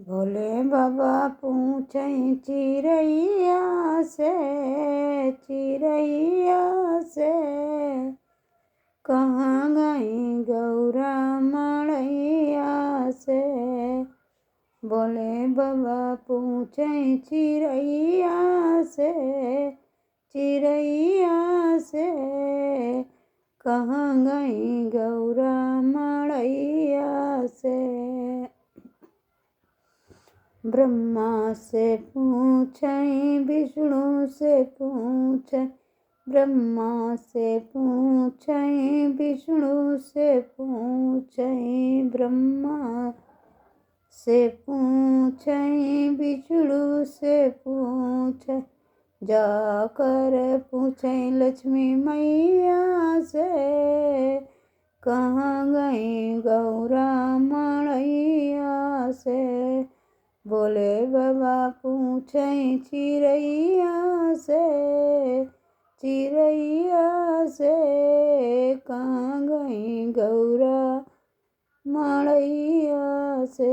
भोले बाबा पूछे चिड़ैया से, चिड़ैया से कहाँ गई गौरा मड़ैया से। भोले बाबा पूछे चिड़ैया से, चिड़ैया से कहाँ गई गौरा मड़ैया से। ब्रह्मा से पूछे विष्णु से पूछे, ब्रह्मा से पूछे विष्णु से पूछे, ब्रह्मा से पूछे विष्णु से पूछे, जाकर पूछे लक्ष्मी मैया से कहाँ गई गौरा मड़ैया से। भोले बाबा पूछे चिड़ैया से, चिड़ैया से कहाँ गई गौरा मड़ैया से।